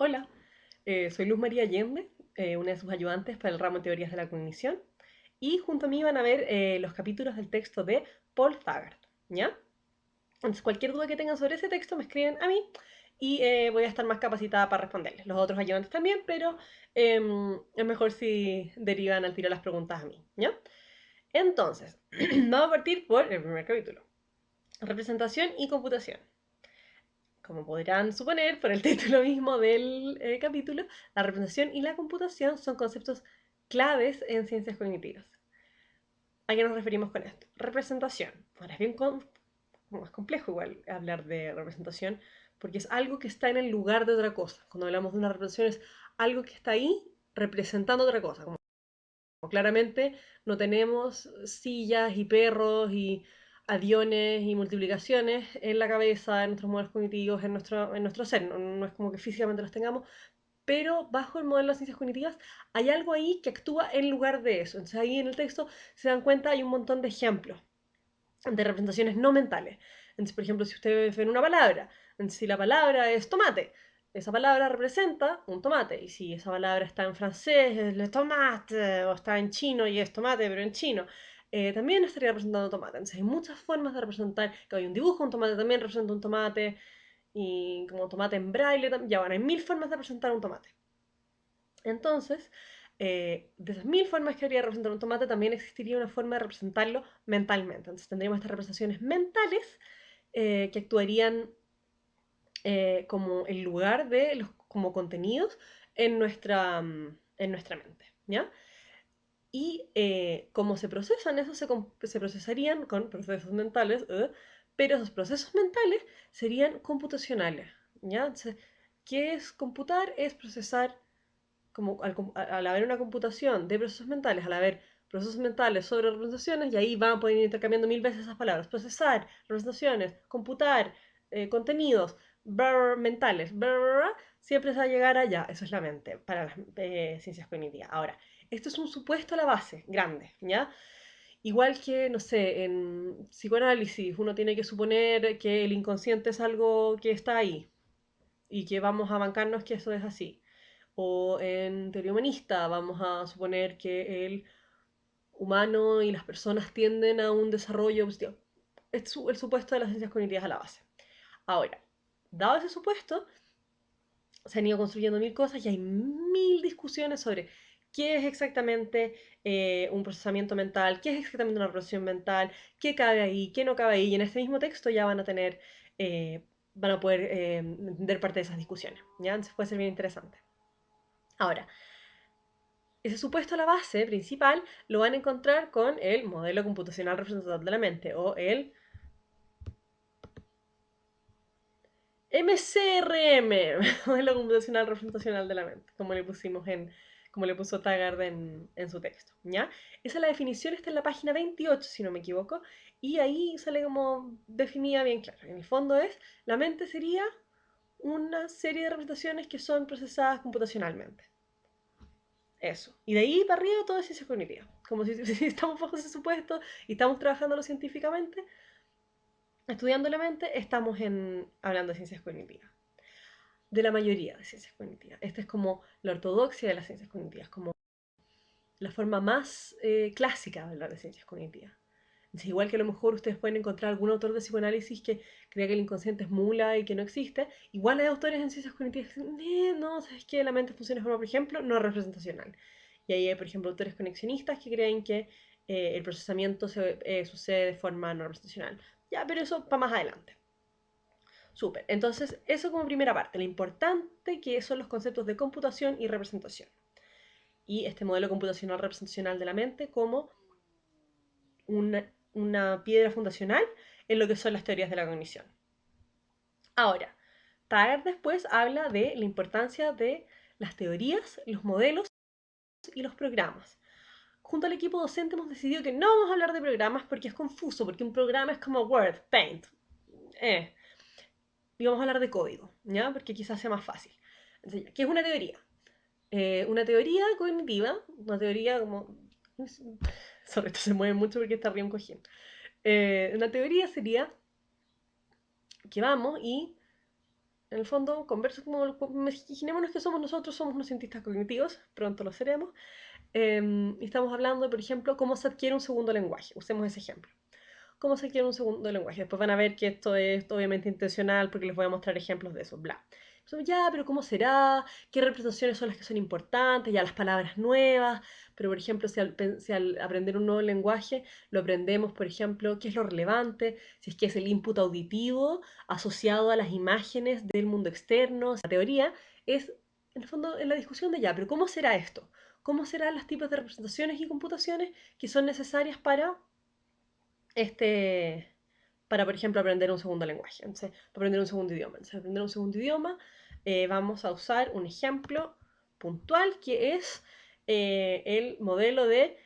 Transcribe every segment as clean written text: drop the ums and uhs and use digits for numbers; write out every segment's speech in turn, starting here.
Hola, soy Luz María Allende, una de sus ayudantes para el ramo de Teorías de la Cognición, y junto a mí van a ver los capítulos del texto de Paul Taggart, ¿ya? Entonces, cualquier duda que tengan sobre ese texto me escriben a mí y voy a estar más capacitada para responderles. Los otros ayudantes también, pero es mejor si derivan al tiro las preguntas a mí, ¿ya? Entonces, vamos a partir por el primer capítulo. Representación y computación. Como podrán suponer por el título mismo del capítulo, la representación y la computación son conceptos claves en ciencias cognitivas. ¿A qué nos referimos con esto? Representación. Ahora es bien más complejo igual hablar de representación porque es algo que está en el lugar de otra cosa. Cuando hablamos de una representación es algo que está ahí representando otra cosa. Como claramente no tenemos sillas y perros y aviones y multiplicaciones en la cabeza, en nuestros modelos cognitivos, en nuestro ser. No es como que físicamente los tengamos, pero bajo el modelo de las ciencias cognitivas hay algo ahí que actúa en lugar de eso. Entonces ahí en el texto se dan cuenta, hay un montón de ejemplos de representaciones no mentales. Entonces, por ejemplo, si ustedes ven una palabra, si la palabra es tomate, esa palabra representa un tomate. Y si esa palabra está en francés, es le tomate, o está en chino y es tomate, pero en chino, también estaría representando tomate. Entonces, hay muchas formas de representar, que hay un dibujo, un tomate también representa un tomate, y como tomate en braille, ya bueno, hay mil formas de representar un tomate. Entonces, de esas mil formas que habría de representar un tomate, también existiría una forma de representarlo mentalmente. Entonces tendríamos estas representaciones mentales que actuarían como en lugar de los como contenidos en nuestra mente, ¿ya? Y cómo se procesan, eso se procesarían con procesos mentales, pero esos procesos mentales serían computacionales, ¿ya? Entonces, ¿qué es computar? Es procesar como al haber una computación de procesos mentales, al haber procesos mentales sobre representaciones, y ahí van a poder ir intercambiando mil veces esas palabras. Procesar, representaciones, computar, contenidos, mentales, siempre se va a llegar allá. Eso es la mente para las ciencias cognitivas. Ahora, esto es un supuesto a la base, grande, ¿ya? Igual que, no sé, en psicoanálisis uno tiene que suponer que el inconsciente es algo que está ahí y que vamos a bancarnos que eso es así. O en teoría humanista vamos a suponer que el humano y las personas tienden a un desarrollo positivo. Es el supuesto de las ciencias cognitivas a la base. Ahora, dado ese supuesto, se han ido construyendo mil cosas y hay mil discusiones sobre qué es exactamente un procesamiento mental, qué es exactamente una procesión mental, qué cabe ahí, qué no cabe ahí. Y en este mismo texto ya van a tener, van a poder entender parte de esas discusiones. ¿Ya? Entonces puede ser bien interesante. Ahora, ese supuesto a la base principal lo van a encontrar con el modelo computacional representativo de la mente o el MCRM, modelo computacional representacional de la mente, como le puso Taggart en su texto, ¿ya? Esa es la definición, está en la página 28, si no me equivoco, y ahí sale como definida bien claro. En el fondo es, la mente sería una serie de representaciones que son procesadas computacionalmente. Eso. Y de ahí para arriba todo es ciencia cognitiva. Como si estamos bajo ese supuesto y estamos trabajándolo científicamente, estudiando la mente, estamos hablando de ciencias cognitivas. De la mayoría de ciencias cognitivas. Esta es como la ortodoxia de las ciencias cognitivas, como la forma más clásica de hablar de ciencias cognitivas. Es igual que a lo mejor ustedes pueden encontrar algún autor de psicoanálisis que crea que el inconsciente es mula y que no existe. Igual hay autores en ciencias cognitivas que dicen, no, ¿sabes qué? La mente funciona de forma, por ejemplo, no representacional. Y ahí hay, por ejemplo, autores conexionistas que creen que el procesamiento sucede de forma no representacional. Ya, pero eso para más adelante. Súper. Entonces, eso como primera parte, lo importante que son los conceptos de computación y representación. Y este modelo computacional representacional de la mente como una piedra fundacional en lo que son las teorías de la cognición. Ahora, Taggart después habla de la importancia de las teorías, los modelos y los programas. Junto al equipo docente hemos decidido que no vamos a hablar de programas porque es confuso, porque un programa es como Word, Paint. Eh. Y vamos a hablar de código, ¿ya? Porque quizás sea más fácil. Entonces, ¿qué es una teoría? Una teoría cognitiva, una teoría como... Sobre esto se mueve mucho porque está bien cogiendo. Una teoría sería que vamos y En el fondo, converso imaginémonos que somos unos cientistas cognitivos, pronto lo seremos, y estamos hablando, por ejemplo, cómo se adquiere un segundo lenguaje. Usemos ese ejemplo. ¿Cómo se adquiere un segundo lenguaje? Después van a ver que esto es obviamente intencional porque les voy a mostrar ejemplos de eso, bla. Entonces, ya, pero ¿cómo será? ¿Qué representaciones son las que son importantes? Ya las palabras nuevas. Pero, por ejemplo, si al aprender un nuevo lenguaje lo aprendemos, por ejemplo, qué es lo relevante, si es que es el input auditivo asociado a las imágenes del mundo externo. La teoría es, en el fondo, en la discusión de ya, pero ¿cómo será esto? ¿Cómo serán los tipos de representaciones y computaciones que son necesarias este, para, por ejemplo, aprender un segundo lenguaje, entonces, para aprender un segundo idioma? Entonces, para aprender un segundo idioma, vamos a usar un ejemplo puntual que es el modelo de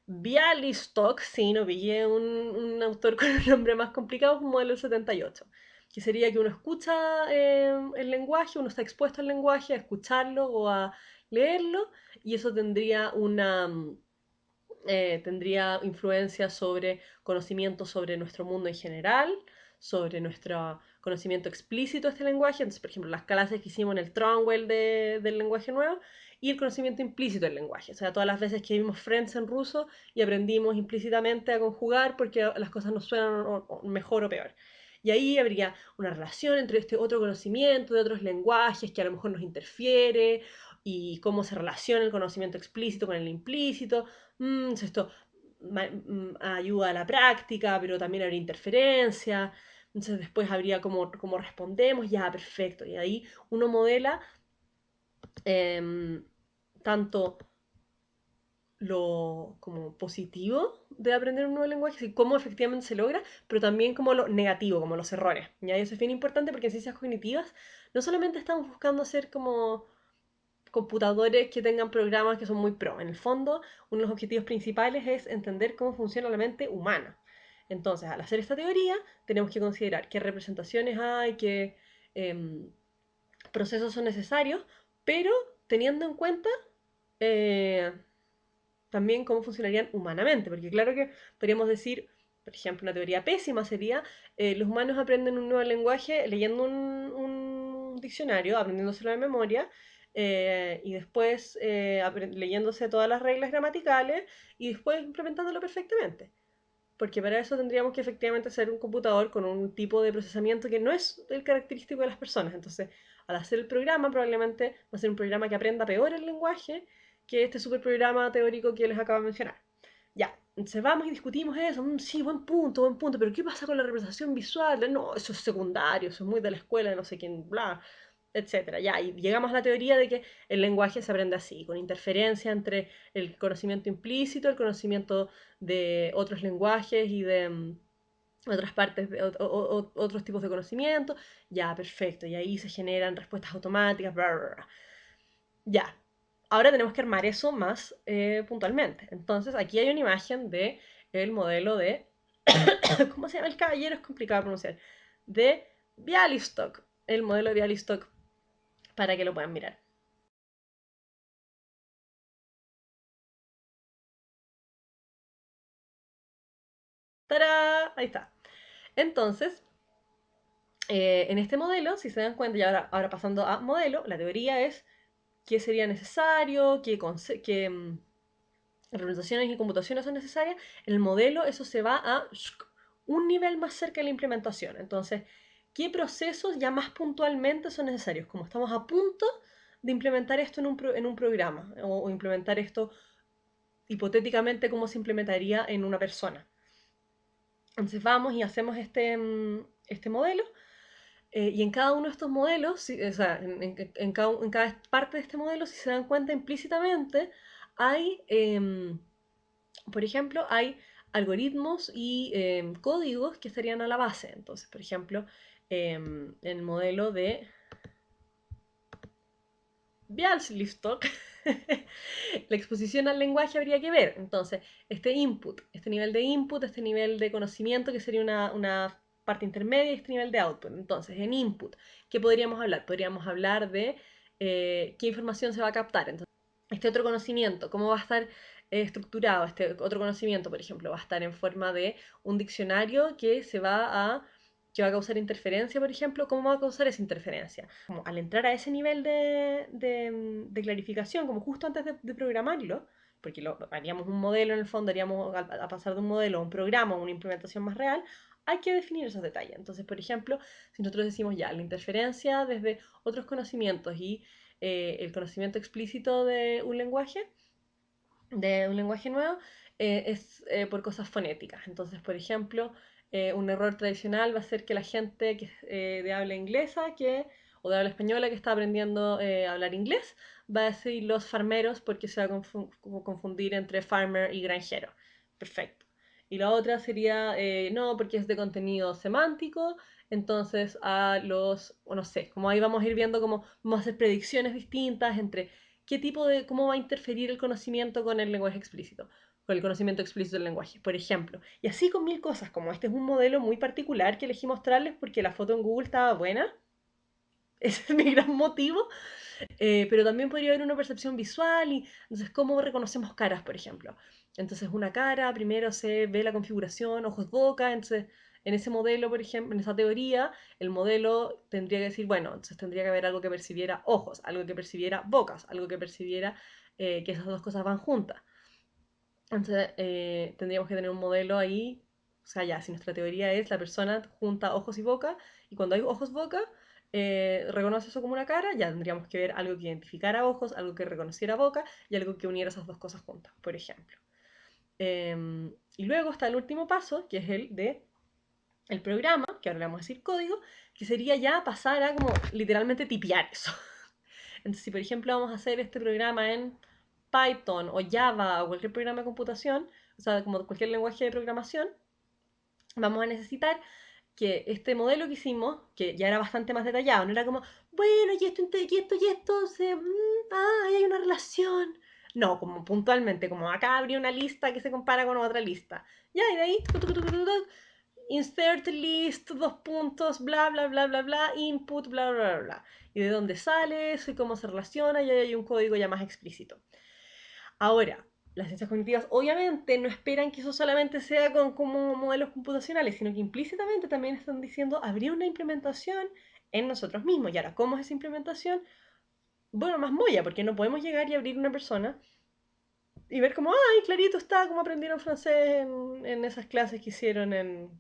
Bialystok. Sí, no pillé un autor con un nombre más complicado, un modelo del 78, que sería que uno escucha el lenguaje, uno está expuesto al lenguaje, a escucharlo o a leerlo, y eso tendría influencia sobre conocimiento sobre nuestro mundo en general, sobre nuestro conocimiento explícito de este lenguaje. Entonces, por ejemplo, las clases que hicimos en el Tronwell del lenguaje nuevo, y el conocimiento implícito del lenguaje. O sea, todas las veces que vimos Friends en ruso y aprendimos implícitamente a conjugar porque las cosas nos suenan mejor o peor. Y ahí habría una relación entre este otro conocimiento de otros lenguajes que a lo mejor nos interfiere, y cómo se relaciona el conocimiento explícito con el implícito. Esto ayuda a la práctica, pero también habría interferencia. Entonces después habría cómo respondemos, ya, perfecto. Y ahí uno modela em, tanto lo como positivo de aprender un nuevo lenguaje, así cómo efectivamente se logra, pero también como lo negativo, como los errores. ¿Ya? Y eso es bien importante porque en ciencias cognitivas no solamente estamos buscando hacer como computadores que tengan programas que son muy pro. En el fondo, uno de los objetivos principales es entender cómo funciona la mente humana. Entonces, al hacer esta teoría, tenemos que considerar qué representaciones hay, qué procesos son necesarios, pero teniendo en cuenta eh, también cómo funcionarían humanamente. Porque claro que podríamos decir, por ejemplo, una teoría pésima sería, los humanos aprenden un nuevo lenguaje leyendo un diccionario, aprendiéndoselo de memoria, y después leyéndose todas las reglas gramaticales y después implementándolo perfectamente. Porque para eso tendríamos que efectivamente ser un computador con un tipo de procesamiento que no es el característico de las personas. Entonces, al hacer el programa, probablemente va a ser un programa que aprenda peor el lenguaje que este super programa teórico que les acabo de mencionar. Ya, entonces vamos y discutimos eso. Sí, buen punto, pero ¿qué pasa con la representación visual? No, eso es secundario, eso es muy de la escuela de no sé quién, bla, etcétera. Ya, y llegamos a la teoría de que el lenguaje se aprende así, con interferencia entre el conocimiento implícito, el conocimiento de otros lenguajes y de otras partes, otros tipos de conocimiento. Ya, perfecto, y ahí se generan respuestas automáticas, bla, bla, bla. Ya, ahora tenemos que armar eso más puntualmente. Entonces, aquí hay una imagen de el modelo de, ¿cómo se llama el caballero? Es complicado de pronunciar. De Bialystok, el modelo de Bialystok, para que lo puedan mirar. ¡Tará! Ahí está. Entonces, en este modelo, si se dan cuenta, y ahora pasando a modelo, la teoría es qué sería necesario, qué representaciones y computaciones son necesarias. En el modelo eso se va a un nivel más cerca de la implementación. Entonces, ¿qué procesos ya más puntualmente son necesarios? Como estamos a punto de implementar esto en un programa, o implementar esto hipotéticamente como se implementaría en una persona. Entonces vamos y hacemos este modelo, y en cada uno de estos modelos, o sea, en cada parte de este modelo, si se dan cuenta implícitamente, hay, por ejemplo, hay algoritmos y códigos que estarían a la base. Entonces, por ejemplo, en el modelo de Bialystok, la exposición al lenguaje habría que ver. Entonces, este nivel de input, este nivel de conocimiento, que sería una parte intermedia, y este nivel de output. Entonces, en input, ¿qué podríamos hablar? Podríamos hablar de qué información se va a captar. Entonces, este otro conocimiento, cómo va a estar estructurado. Este otro conocimiento, por ejemplo, va a estar en forma de un diccionario que se va a que va a causar interferencia, por ejemplo, ¿cómo va a causar esa interferencia? Como al entrar a ese nivel de clarificación, como justo antes de programarlo, porque haríamos un modelo en el fondo, haríamos a pasar de un modelo a un programa, a una implementación más real, hay que definir esos detalles. Entonces, por ejemplo, si nosotros decimos ya, la interferencia desde otros conocimientos y el conocimiento explícito de un lenguaje nuevo, es por cosas fonéticas. Entonces, por ejemplo, un error tradicional va a ser que la gente de habla inglesa o de habla española que está aprendiendo a hablar inglés va a decir los farmeros porque se va a confundir entre farmer y granjero. Perfecto. Y la otra sería, no, porque es de contenido semántico, entonces o no sé, como ahí vamos a ir viendo cómo vamos a hacer predicciones distintas entre cómo va a interferir el conocimiento con el lenguaje explícito, con el conocimiento explícito del lenguaje, por ejemplo. Y así con mil cosas, como este es un modelo muy particular que elegí mostrarles porque la foto en Google estaba buena, ese es mi gran motivo, pero también podría haber una percepción visual y entonces cómo reconocemos caras, por ejemplo. Entonces una cara, primero se ve la configuración, ojos, boca, entonces en ese modelo, por ejemplo, en esa teoría, el modelo tendría que decir, bueno, entonces tendría que haber algo que percibiera ojos, algo que percibiera bocas, algo que percibiera que esas dos cosas van juntas. Entonces tendríamos que tener un modelo ahí, o sea, ya, si nuestra teoría es la persona junta ojos y boca, y cuando hay ojos, boca, reconoce eso como una cara, ya tendríamos que ver algo que identificara ojos, algo que reconociera boca y algo que uniera esas dos cosas juntas, por ejemplo. Y luego está el último paso, que es el de el programa, que ahora le vamos a decir código, que sería ya pasar a como literalmente tipear eso. Entonces, si por ejemplo vamos a hacer este programa en Python o Java o cualquier programa de computación, o sea, como cualquier lenguaje de programación, vamos a necesitar que este modelo que hicimos, que ya era bastante más detallado, no era como, bueno, y esto, ahí hay una relación. No, como puntualmente, como acá habría una lista que se compara con otra lista. Ya, y de ahí, insert list, dos puntos, bla, bla, bla, bla, bla, input, bla, bla, bla, bla. Y de dónde sale eso y cómo se relaciona, y ahí hay un código ya más explícito. Ahora, las ciencias cognitivas obviamente no esperan que eso solamente sea como modelos computacionales, sino que implícitamente también están diciendo habría una implementación en nosotros mismos. Y ahora, ¿cómo es esa implementación? Bueno, más molla, porque no podemos llegar y abrir una persona y ver como, ay, clarito está, como aprendieron francés en esas clases que hicieron en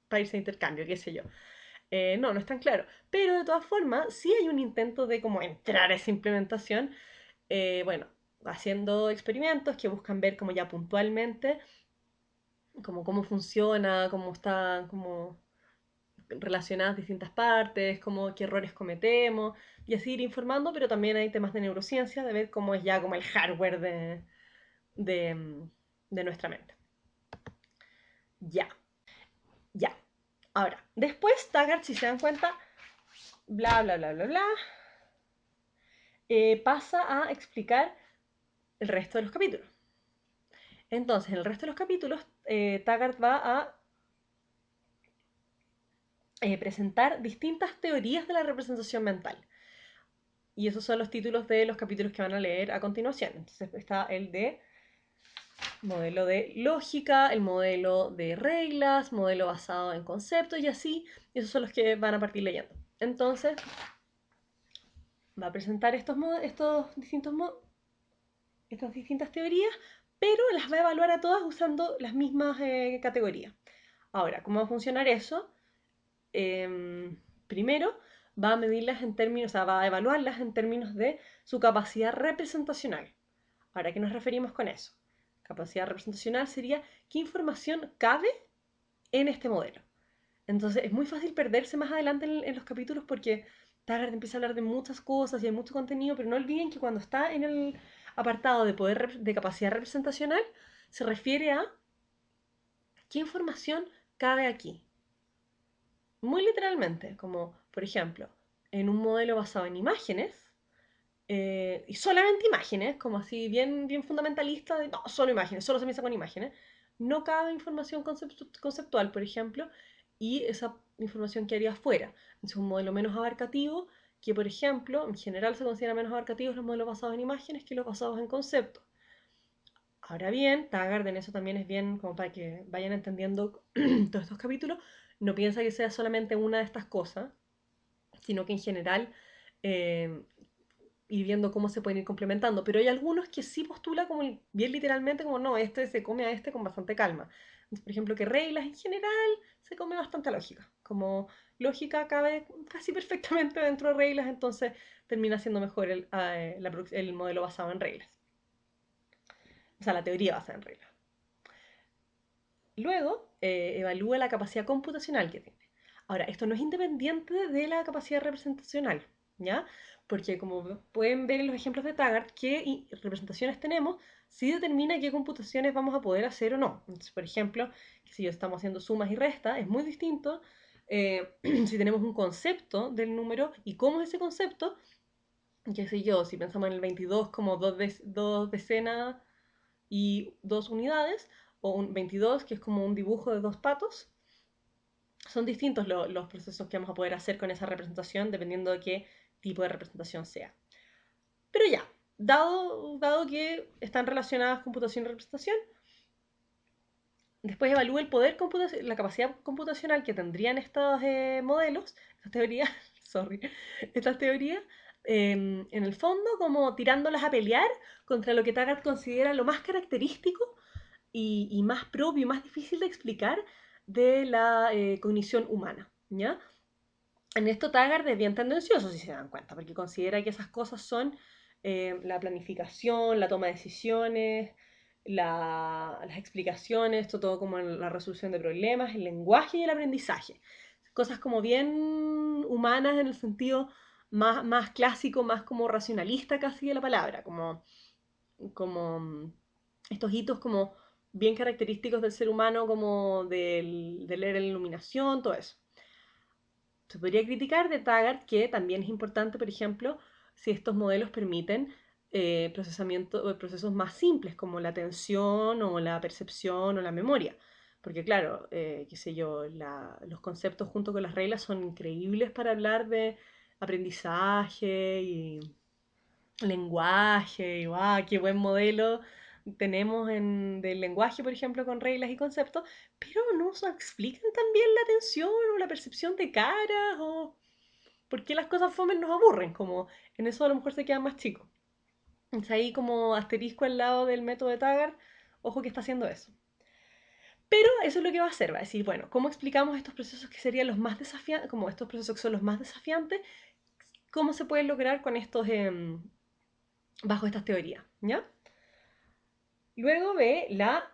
países de intercambio, qué sé yo. No, no es tan claro. Pero de todas formas, sí hay un intento de como entrar a esa implementación, bueno, haciendo experimentos que buscan ver como ya puntualmente como cómo funciona, cómo están como relacionadas distintas partes, como qué errores cometemos, y así ir informando, pero también hay temas de neurociencia, de ver cómo es ya como el hardware de, de nuestra mente. Ya, ya. Ahora, después Taggart, si se dan cuenta, bla, bla, bla, bla, bla, pasa a explicar el resto de los capítulos. Entonces, en el resto de los capítulos, Taggart va a presentar distintas teorías de la representación mental. Y esos son los títulos de los capítulos que van a leer a continuación. Entonces está el de modelo de lógica, el modelo de reglas, modelo basado en conceptos y así. Esos son los que van a partir leyendo. Entonces va a presentar estas distintas teorías, pero las va a evaluar a todas usando las mismas categorías. Ahora, ¿cómo va a funcionar eso? Primero, va a medirlas en términos, o sea, va a evaluarlas en términos de su capacidad representacional. Ahora, ¿a qué nos referimos con eso? Capacidad representacional sería qué información cabe en este modelo. Entonces, es muy fácil perderse más adelante en los capítulos porque Taggart empieza a hablar de muchas cosas y hay mucho contenido, pero no olviden que cuando está en el apartado de capacidad representacional, se refiere a qué información cabe aquí. Muy literalmente, como por ejemplo, en un modelo basado en imágenes, y solamente imágenes, como así bien, bien fundamentalista, de no, solo imágenes, solo se piensa con imágenes, no cabe información conceptual, por ejemplo, y esa información quedaría fuera. Es un modelo menos abarcativo, que por ejemplo, en general se considera menos abarcativos los modelos basados en imágenes que los basados en conceptos. Ahora bien, Taggart en eso también es bien, como para que vayan entendiendo todos estos capítulos, no piensa que sea solamente una de estas cosas, sino que en general eh, ir viendo cómo se pueden ir complementando. Pero hay algunos que sí postula como bien literalmente como no, este se come a este con bastante calma. Entonces, por ejemplo, que reglas en general se come bastante lógica. Como lógica cabe casi perfectamente dentro de reglas, entonces termina siendo mejor el modelo basado en reglas. O sea, la teoría basada en reglas. Luego, evalúa la capacidad computacional que tiene. Ahora, esto no es independiente de la capacidad representacional, ¿ya? Porque como pueden ver en los ejemplos de Taggart, qué representaciones tenemos, sí determina qué computaciones vamos a poder hacer o no. Entonces, por ejemplo, que si yo estamos haciendo sumas y restas, es muy distinto si tenemos un concepto del número y cómo es ese concepto, qué sé yo, si pensamos en el 22 como dos decenas y dos unidades, o un 22 que es como un dibujo de dos patos, son distintos los procesos que vamos a poder hacer con esa representación dependiendo de qué tipo de representación sea. Pero ya, dado que están relacionadas computación y representación, después evalúa el poder la capacidad computacional que tendrían estos modelos, estas teorías, sorry, estas teorías, en el fondo como tirándolas a pelear contra lo que Taggart considera lo más característico y más propio y más difícil de explicar de la cognición humana, ¿ya? En esto Taggart es bien tendencioso, si se dan cuenta, porque considera que esas cosas son la planificación, la toma de decisiones, las explicaciones, todo como en la resolución de problemas, el lenguaje y el aprendizaje. Cosas como bien humanas en el sentido más clásico, más como racionalista casi de la palabra, como estos hitos como bien característicos del ser humano, como de leer la iluminación, todo eso. Se podría criticar de Taggart que también es importante, por ejemplo, si estos modelos permiten procesamiento de procesos más simples como la atención o la percepción o la memoria. Porque claro, qué sé yo, los conceptos junto con las reglas son increíbles para hablar de aprendizaje y lenguaje, y ¡guau! ¡Qué buen modelo tenemos del lenguaje, por ejemplo, con reglas y conceptos! Pero no nos explican también la atención o la percepción de caras o por qué las cosas fomes nos aburren, como en eso a lo mejor se quedan más chicos. Es ahí como asterisco al lado del método de Taggart, ojo que está haciendo eso. Pero eso es lo que va a hacer, va a decir, bueno, ¿cómo explicamos estos procesos que serían los más desafiantes, como estos procesos que son los más desafiantes, cómo se pueden lograr con estos, bajo estas teorías, ¿ya? Luego ve la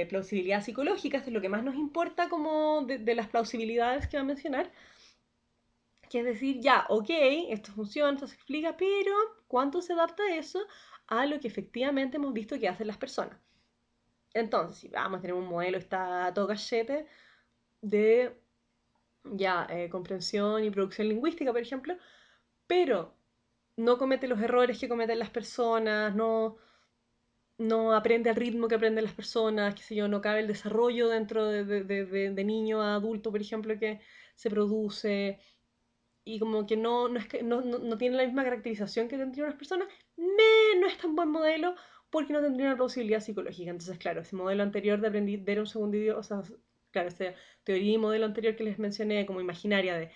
plausibilidad psicológica, esto es lo que más nos importa como de las plausibilidades que va a mencionar, que es decir, ya, ok, esto funciona, esto se explica, pero ¿cuánto se adapta eso a lo que efectivamente hemos visto que hacen las personas? Entonces, si vamos a tener un modelo, está todo cachete de ya, comprensión y producción lingüística, por ejemplo, pero no comete los errores que cometen las personas, no aprende al ritmo que aprenden las personas, qué sé yo, no cabe el desarrollo dentro de niño a adulto, por ejemplo, que se produce, y como que no tiene la misma caracterización que tendrían unas personas, no es tan buen modelo porque no tendría una plausibilidad psicológica. Entonces, claro, ese modelo anterior de aprender un segundo idioma, o sea, claro, esa teoría y modelo anterior que les mencioné como imaginaria de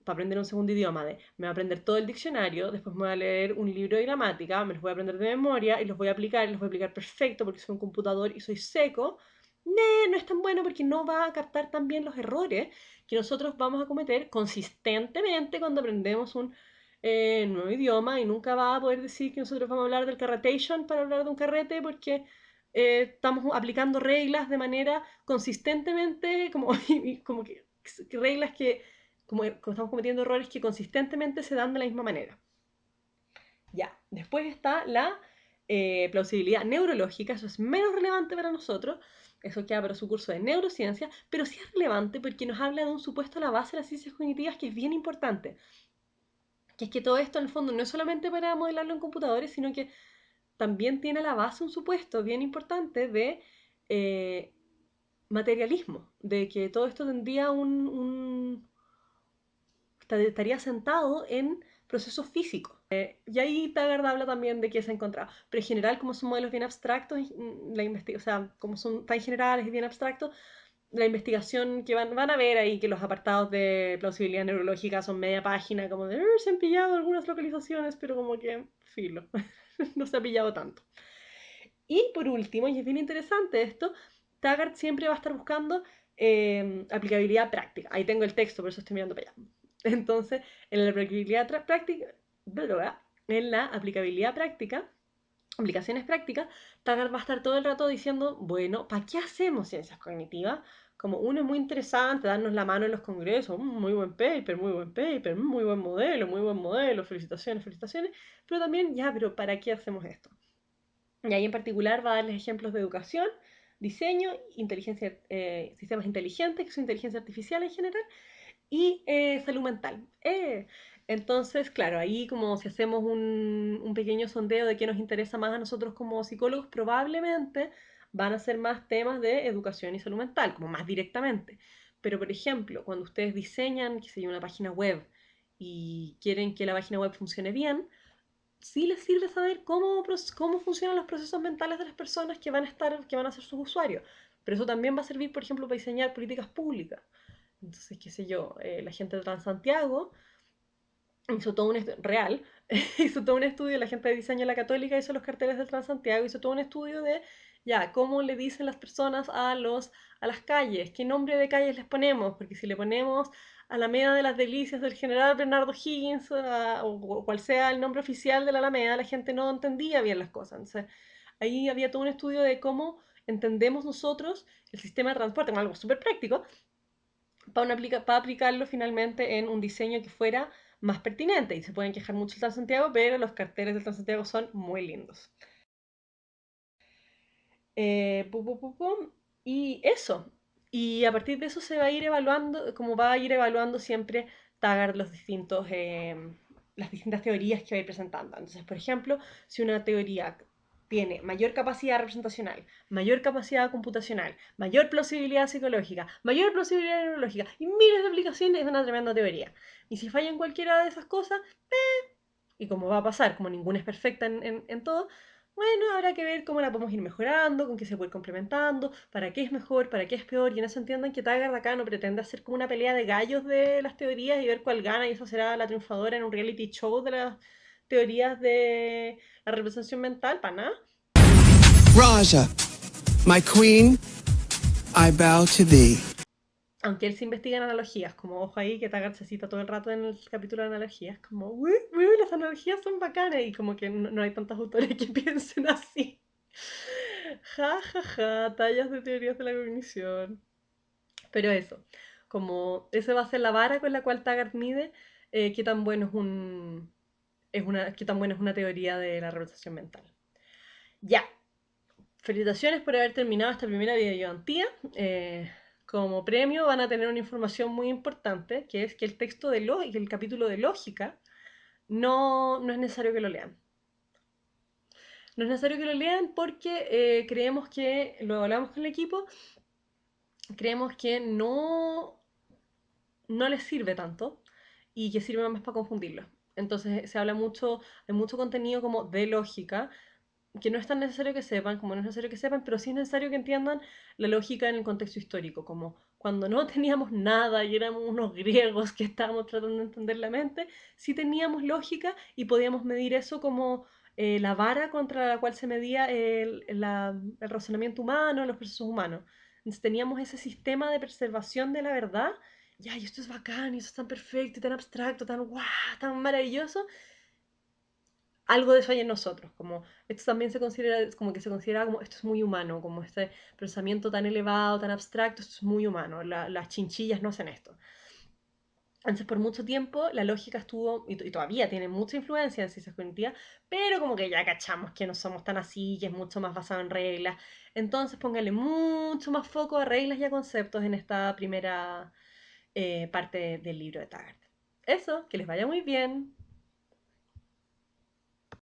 para aprender un segundo idioma, me voy a aprender todo el diccionario, después me voy a leer un libro de gramática, me los voy a aprender de memoria y los voy a aplicar, y los voy a aplicar perfecto porque soy un computador y soy seco. No es tan bueno porque no va a captar tan bien los errores que nosotros vamos a cometer consistentemente cuando aprendemos un nuevo idioma y nunca va a poder decir que nosotros vamos a hablar del carretation para hablar de un carrete porque estamos aplicando reglas de manera consistentemente, como que reglas que como estamos cometiendo errores que consistentemente se dan de la misma manera. Ya, después está la plausibilidad neurológica, eso es menos relevante para nosotros, eso queda para su curso de neurociencia, pero sí es relevante porque nos habla de un supuesto a la base de las ciencias cognitivas que es bien importante, que es que todo esto en el fondo no es solamente para modelarlo en computadores, sino que también tiene a la base un supuesto bien importante de eh, materialismo, de que todo esto tendría estaría sentado en procesos físicos. Y ahí Taggart habla también de que se ha encontrado. Pero en general, como son modelos bien abstractos, o sea, como son tan generales y bien abstractos, la investigación que van a ver ahí, que los apartados de plausibilidad neurológica son media página, como de, se han pillado algunas localizaciones, pero como que, filo, no se ha pillado tanto. Y por último, y es bien interesante esto, Taggart siempre va a estar buscando aplicabilidad práctica. Ahí tengo el texto, por eso estoy mirando para allá. Entonces, en la aplicabilidad práctica, en la aplicabilidad práctica, aplicaciones prácticas, Taggart va a estar todo el rato diciendo, bueno, ¿para qué hacemos ciencias cognitivas? Como uno es muy interesante, darnos la mano en los congresos, muy buen paper, muy buen modelo, felicitaciones, felicitaciones, pero también, ya, pero ¿para qué hacemos esto? Y ahí en particular va a darles ejemplos de educación, diseño, inteligencia, sistemas inteligentes, que son inteligencia artificial en general, y salud mental. Entonces, claro, ahí como si hacemos un pequeño sondeo de qué nos interesa más a nosotros como psicólogos, probablemente van a ser más temas de educación y salud mental, como más directamente. Pero, por ejemplo, cuando ustedes diseñan, qué sé yo, una página web y quieren que la página web funcione bien, sí les sirve saber cómo funcionan los procesos mentales de las personas que van a ser sus usuarios. Pero eso también va a servir, por ejemplo, para diseñar políticas públicas. Entonces, qué sé yo, la gente de Transantiago hizo todo un estudio real, hizo todo un estudio, la gente de diseño de la Católica hizo los carteles de Transantiago, hizo todo un estudio de ya, cómo le dicen las personas a las calles, qué nombre de calles les ponemos, porque si le ponemos Alameda de las Delicias del general Bernardo Higgins, o cual sea el nombre oficial de la Alameda, la gente no entendía bien las cosas. Entonces, ahí había todo un estudio de cómo entendemos nosotros el sistema de transporte, algo súper práctico, para aplicarlo finalmente en un diseño que fuera más pertinente. Y se pueden quejar mucho del Transantiago, pero los carteles del Transantiago son muy lindos. Pum, pum, pum, pum. Y eso. Y a partir de eso se va a ir evaluando, como va a ir evaluando siempre Taggart las distintas teorías que va a ir presentando. Entonces, por ejemplo, si una teoría tiene mayor capacidad representacional, mayor capacidad computacional, mayor plausibilidad psicológica, mayor plausibilidad neurológica y miles de aplicaciones, es una tremenda teoría. Y si falla en cualquiera de esas cosas, y como va a pasar, como ninguna es perfecta en todo, bueno, habrá que ver cómo la podemos ir mejorando, con qué se puede ir complementando, para qué es mejor, para qué es peor, y en eso entiendan que Taggart acá no pretende hacer como una pelea de gallos de las teorías y ver cuál gana, y eso será la triunfadora en un reality show de las teorías de la representación mental, para nada. Raja, my queen, I bow to thee. Aunque él se investiga en analogías, como ojo ahí que Taggart se cita todo el rato en el capítulo de analogías, como, uy, uy, las analogías son bacanas, y como que no hay tantos autores que piensen así. Ja, ja, ja, tallas de teorías de la cognición. Pero eso, como esa va a ser la vara con la cual Taggart mide qué tan bueno qué tan buena es una teoría de la representación mental. Ya, felicitaciones por haber terminado esta primera videoayudantía. Como premio van a tener una información muy importante, que es que el texto de lógica, el capítulo de lógica, no es necesario que lo lean. No es necesario que lo lean porque creemos que, lo hablamos con el equipo, creemos que no les sirve tanto y que sirve más para confundirlos. Entonces se habla mucho, hay mucho contenido como de lógica, que no es tan necesario que sepan, como no es necesario que sepan, pero sí es necesario que entiendan la lógica en el contexto histórico, como cuando no teníamos nada y éramos unos griegos que estábamos tratando de entender la mente, sí teníamos lógica y podíamos medir eso como la vara contra la cual se medía el razonamiento humano, los procesos humanos. Entonces teníamos ese sistema de preservación de la verdad. Ya, y esto es bacán, y esto es tan perfecto, y tan abstracto, tan guau, tan maravilloso, algo de eso hay en nosotros, como esto también se considera, como que se considera como esto es muy humano, como este pensamiento tan elevado, tan abstracto, esto es muy humano, las chinchillas no hacen esto. Entonces, por mucho tiempo, la lógica estuvo, y todavía tiene mucha influencia en ciencias cognitivas, pero como que ya cachamos que no somos tan así, que es mucho más basado en reglas. Entonces, póngale mucho más foco a reglas y a conceptos en esta primera parte del libro de Taggart. Eso, que les vaya muy bien.